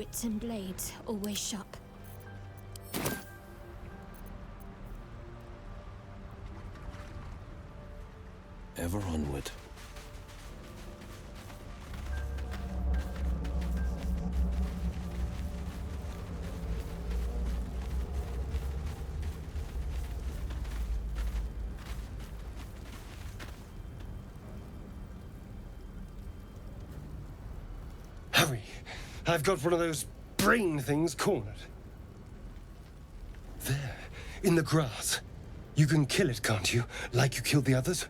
Bits and blades always sharp. Ever onward. Hurry! I've got one of those brain things cornered. There, in the grass. You can kill it, can't you? Like you killed the others?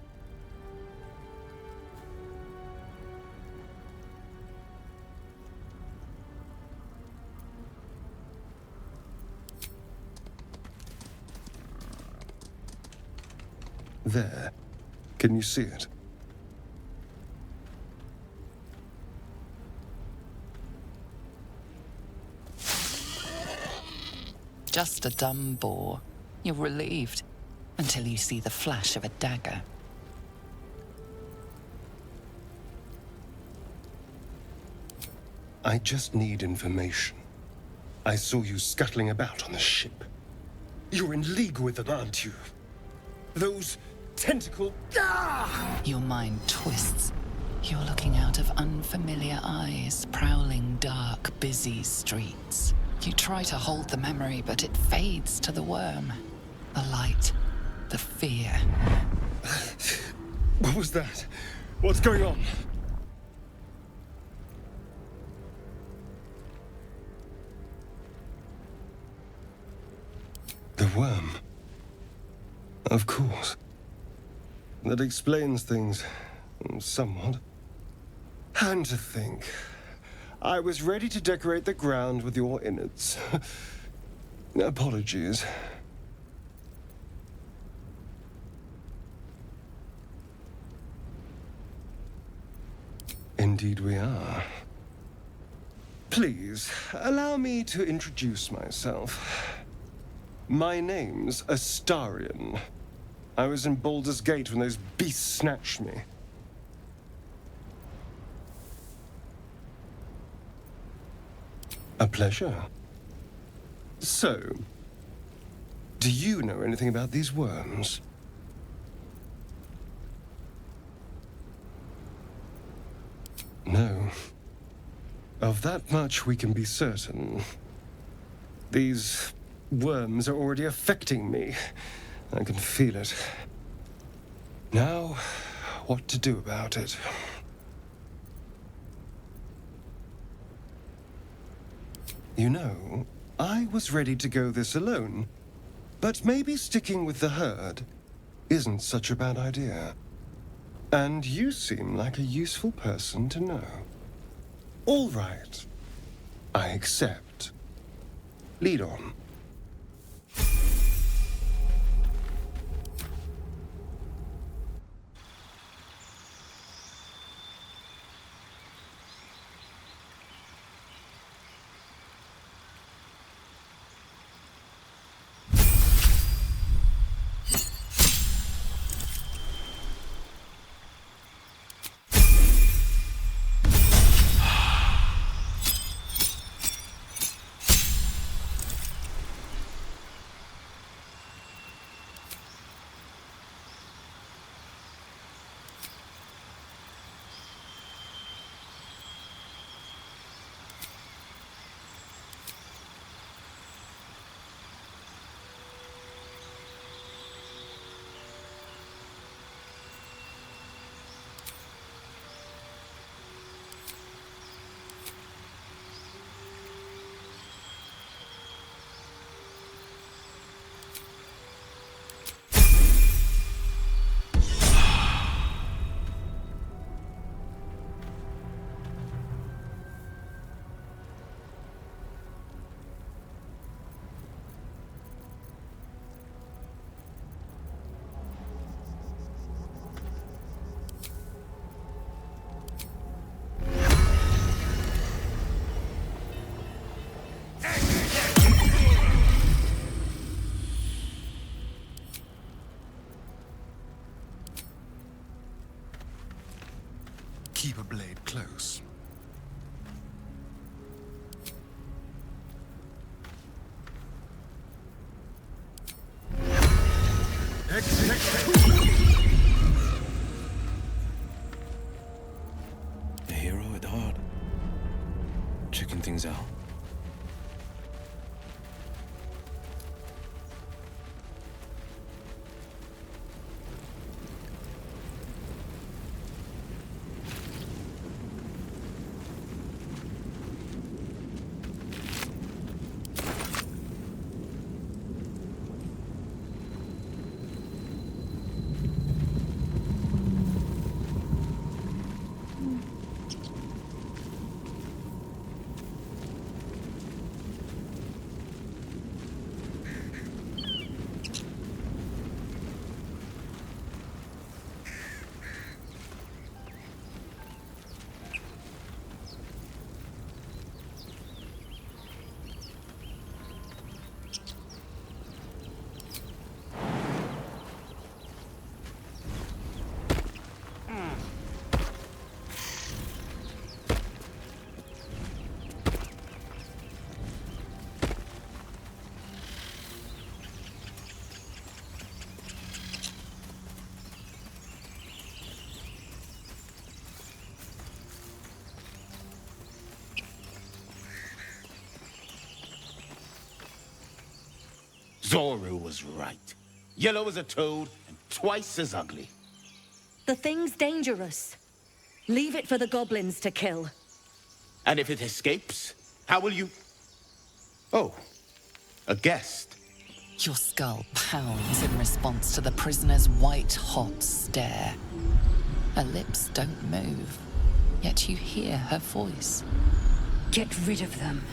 There. Can you see it? Just a dumb boar. You're relieved until you see the flash of a dagger. I just need information. I saw you scuttling about on the ship. You're in league with them, aren't you? Those tentacle... Ah! Your mind twists. You're looking out of unfamiliar eyes, prowling dark, busy streets. You try to hold the memory, but it fades to the worm. The light, the fear. What was that? What's going on? The worm. Of course. That explains things, somewhat. And to think, I was ready to decorate the ground with your innards. Apologies. Indeed we are. Please, allow me to introduce myself. My name's Astarion. I was in Baldur's Gate when those beasts snatched me. A pleasure. So, do you know anything about these worms? No. Of that much we can be certain. These worms are already affecting me. I can feel it. Now, what to do about it? You know, I was ready to go this alone, but maybe sticking with the herd isn't such a bad idea. And you seem like a useful person to know. All right. I accept. Lead on. Keep a blade close. A hero at heart. Checking things out. Zoru was right. Yellow as a toad and twice as ugly. The thing's dangerous. Leave it for the goblins to kill. And if it escapes, how will you... Oh, a guest. Your skull pounds in response to the prisoner's white-hot stare. Her lips don't move, yet you hear her voice. Get rid of them.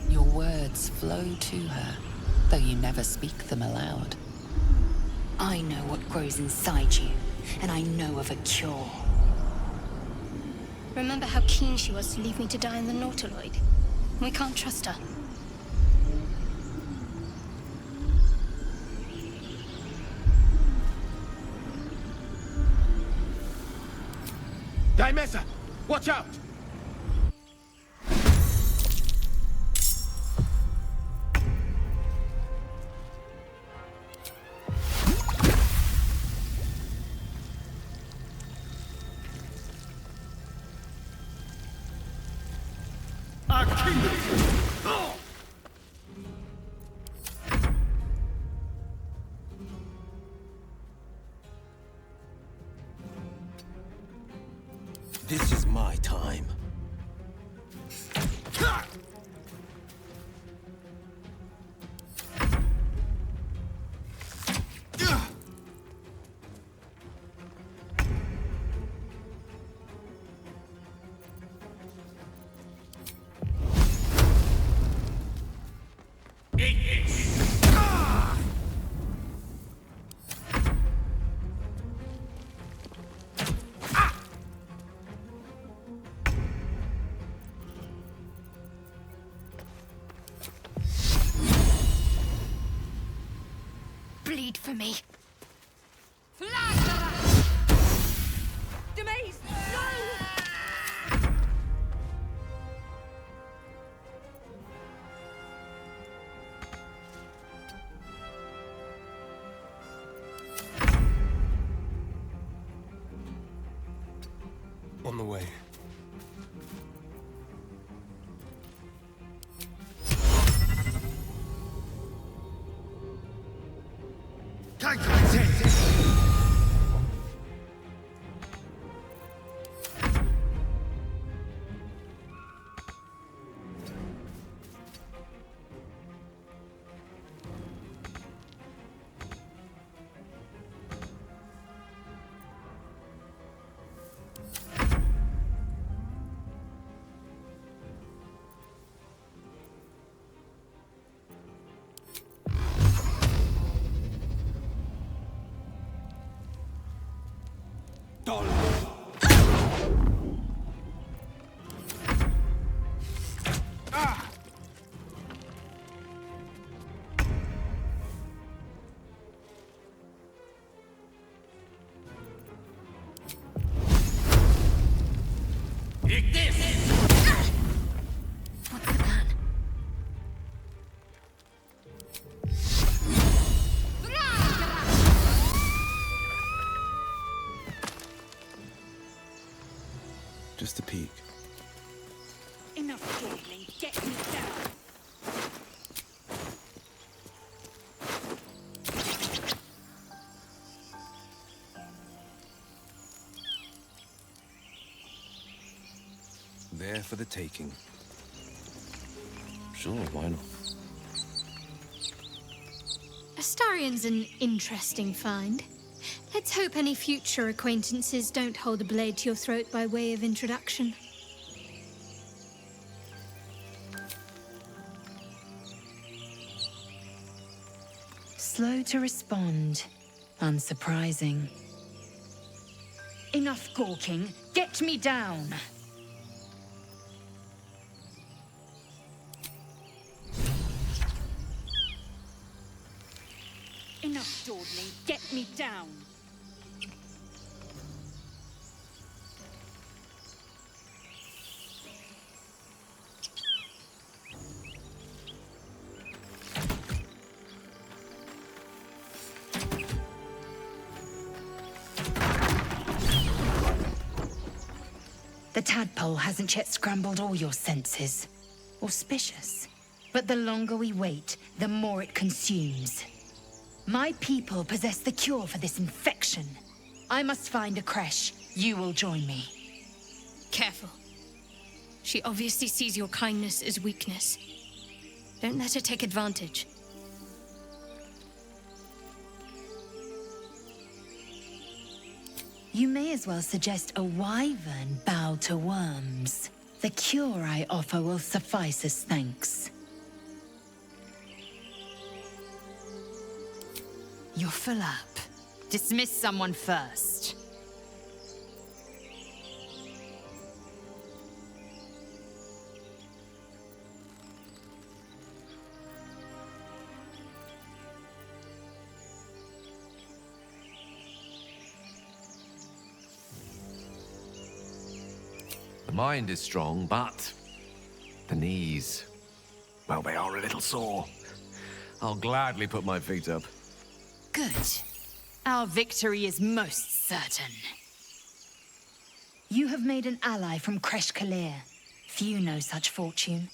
Your words flow to her, though you never speak them aloud. I know what grows inside you, and I know of a cure. Remember how keen she was to leave me to die in the Nautiloid? We can't trust her. Dimesa, watch out! This is my time. Bleed for me. Demise! On the way. Dollar. Take this! What's the plan? Just a peek. Enough dawdling. Get me down. There for the taking. Sure, why not? Astarion's an interesting find. Let's hope any future acquaintances don't hold a blade to your throat by way of introduction. Slow to respond. Unsurprising. Enough gawking. Get me down. Enough dawdling. Get me down. The tadpole hasn't yet scrambled all your senses. Auspicious. But the longer we wait, the more it consumes. My people possess the cure for this infection. I must find a creche. You will join me. Careful. She obviously sees your kindness as weakness. Don't let her take advantage. You may as well suggest a wyvern bow to worms. The cure I offer will suffice as thanks. You're full up. Dismiss someone first. The mind is strong, but the knees, well, they are a little sore. I'll gladly put my feet up. Good. Our victory is most certain. You have made an ally from Creche Kalir. Few know such fortune.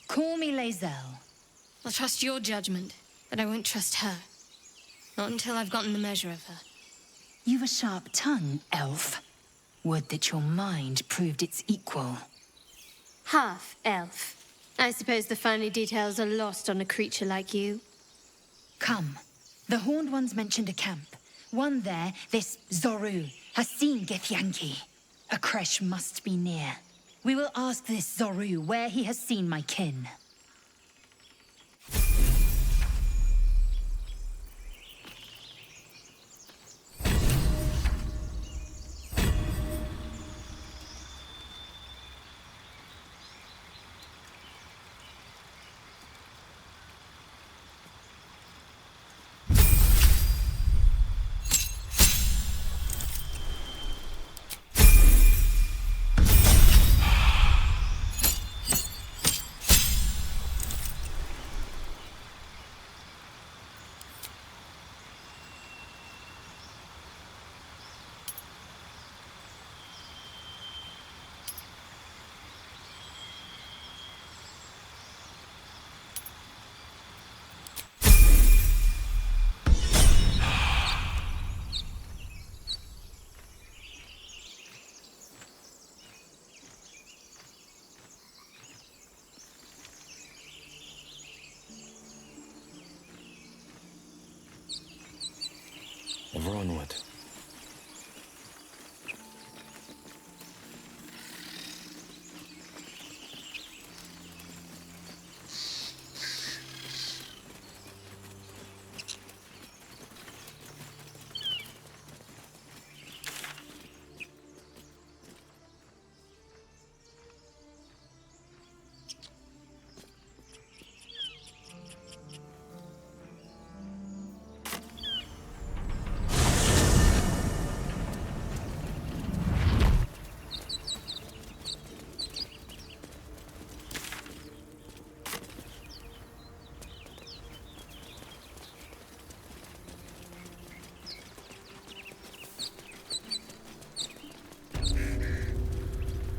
Call me Lae'zel. I'll trust your judgment, but I won't trust her. Not until I've gotten the measure of her. You've a sharp tongue, elf. Would that your mind proved its equal. Half elf. I suppose the finer details are lost on a creature like you. Come. The Horned Ones mentioned a camp. One there, this Zoru, has seen Githyanki. A creche must be near. We will ask this Zoru where he has seen my kin.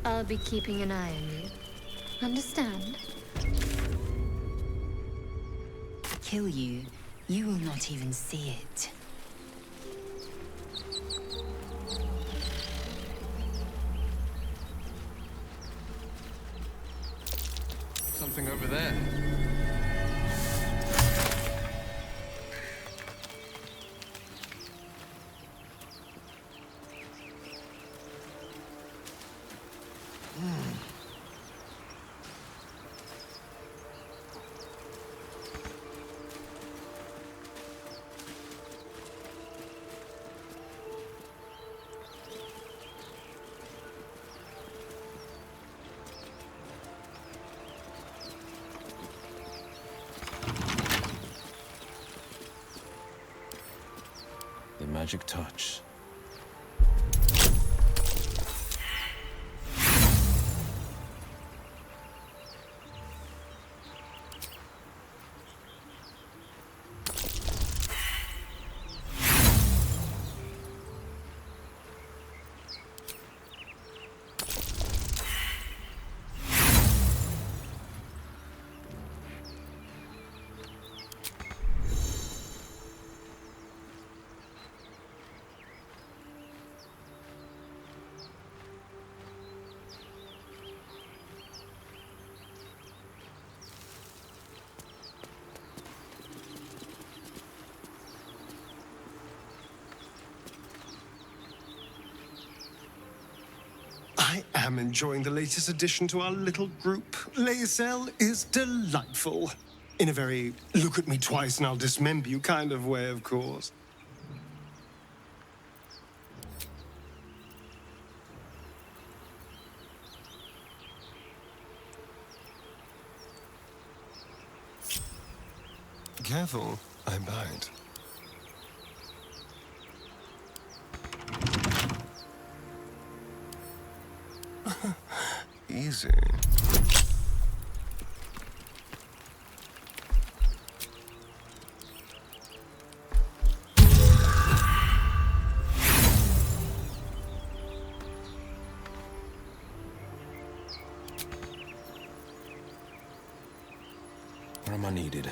I'll be keeping an eye on you. Understand? Kill you, you will not even see it. Something over there. The magic touch. I am enjoying the latest addition to our little group. Lae'zel is delightful. In a very look at me twice and I'll dismember you kind of way, of course. Careful, I bite. Easy. Where am I needed?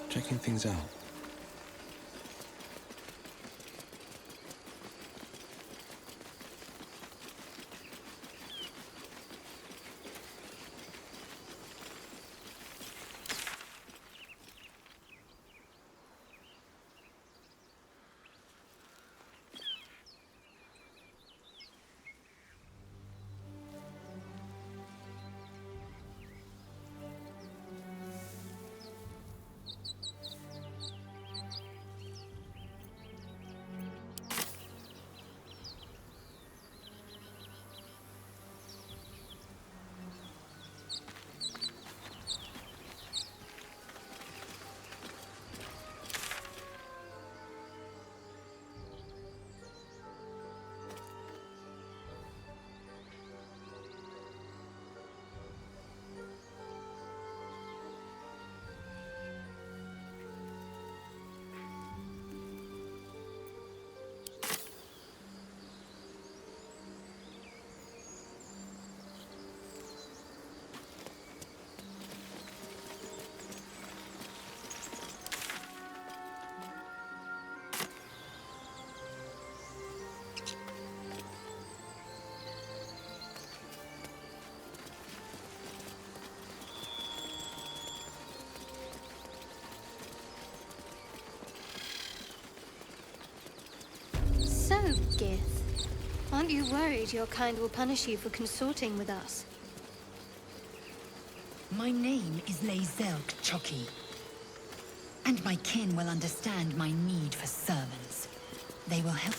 Checking things out. Gith. Aren't you worried your kind will punish you for consorting with us? My name is Lae'zel Choki, and my kin will understand my need for servants. They will help.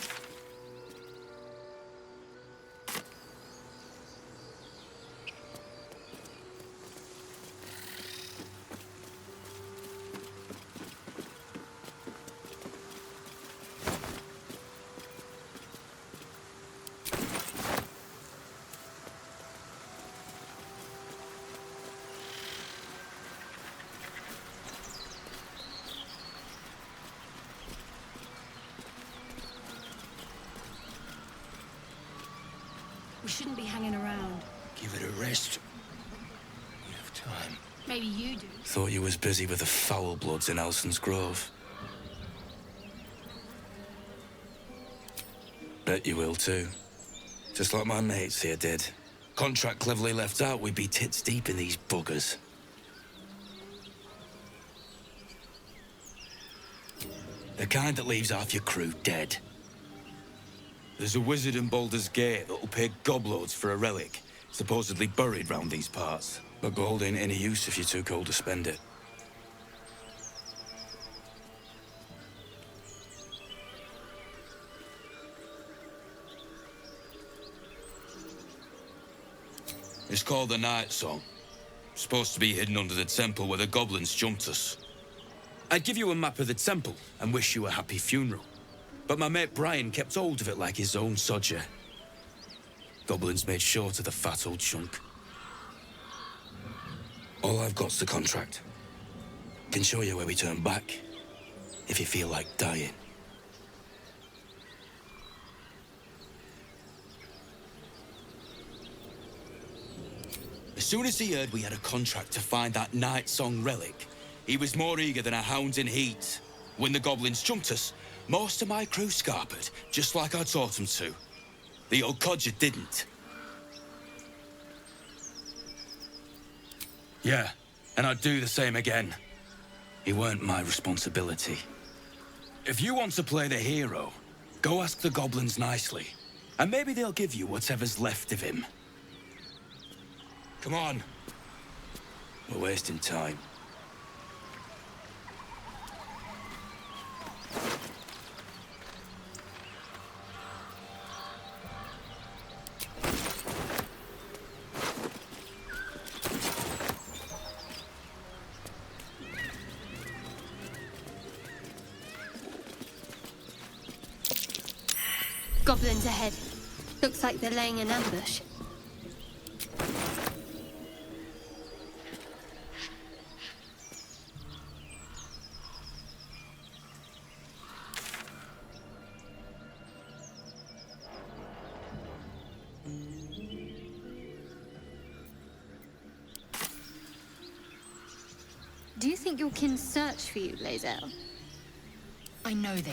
We shouldn't be hanging around. Give it a rest. We have time. Maybe you do. Thought you was busy with the foul bloods in Elson's Grove. Bet you will too. Just like my mates here did. Contract cleverly left out, we'd be tits deep in these buggers. The kind that leaves half your crew dead. There's a wizard in Baldur's Gate that'll pay gobloads for a relic, supposedly buried round these parts. But gold ain't any use if you're too cold to spend it. It's called the Night Song. Supposed to be hidden under the temple where the goblins jumped us. I'd give you a map of the temple and wish you a happy funeral. But my mate Brian kept hold of it like his own sodger. Goblins made short of the fat old chunk. All I've got's the contract. Can show you where we turn back, if you feel like dying. As soon as he heard we had a contract to find that Night Song relic, he was more eager than a hound in heat. When the goblins jumped us, most of my crew scarpered, just like I taught them to. The old codger didn't. Yeah, and I'd do the same again. He weren't my responsibility. If you want to play the hero, go ask the goblins nicely, and maybe they'll give you whatever's left of him. Come on. We're wasting time. Goblins ahead. Looks like they're laying an ambush. Do you think your kin search for you, Lae'zel? I know they.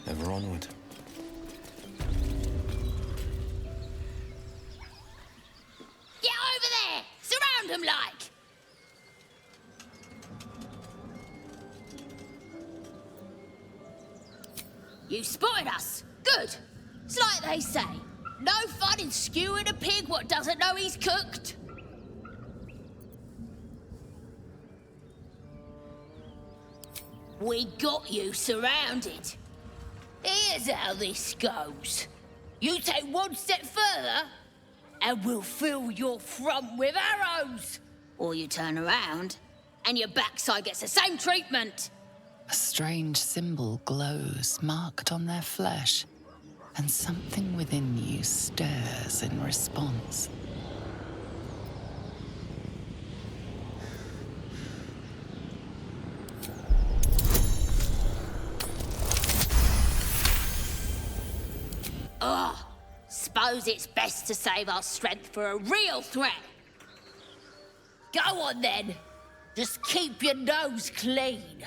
Ever onward. Get over there! Surround them like! You spotted us! Good! It's like they say, no fun in skewing a pig what doesn't know he's cooked. We got you surrounded. Here's how this goes. You take one step further, and we'll fill your front with arrows. Or you turn around, and your backside gets the same treatment. A strange symbol glows, marked on their flesh, and something within you stirs in response. Suppose it's best to save our strength for a real threat. Go on then. Just keep your nose clean.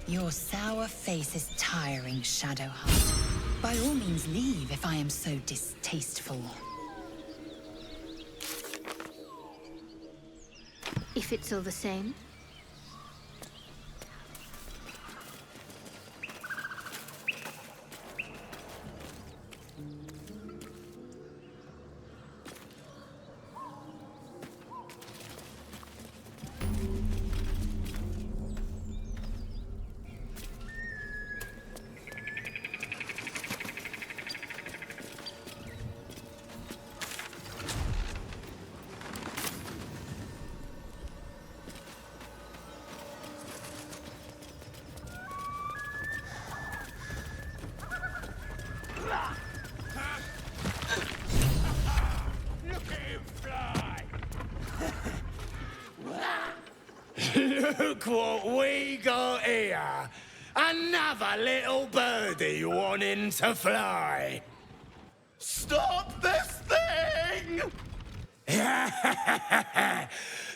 Your sour face is tiring, Shadowheart. By all means leave if I am so distasteful. If it's all the same. Look what we got here. Another little birdie wanting to fly. Stop this thing!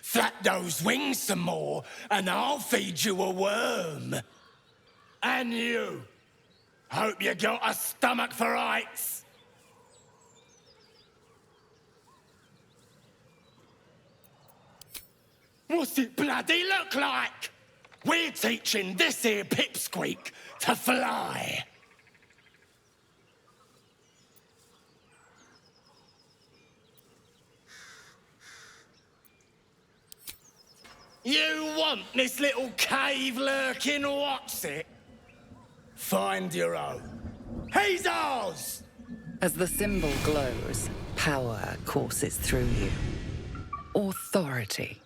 Flap those wings some more, and I'll feed you a worm. And you. Hope you got a stomach for heights. What's it bloody look like? We're teaching this here pipsqueak to fly. You want this little cave lurking what's it? Find your own. He's ours! As the symbol glows, power courses through you. Authority.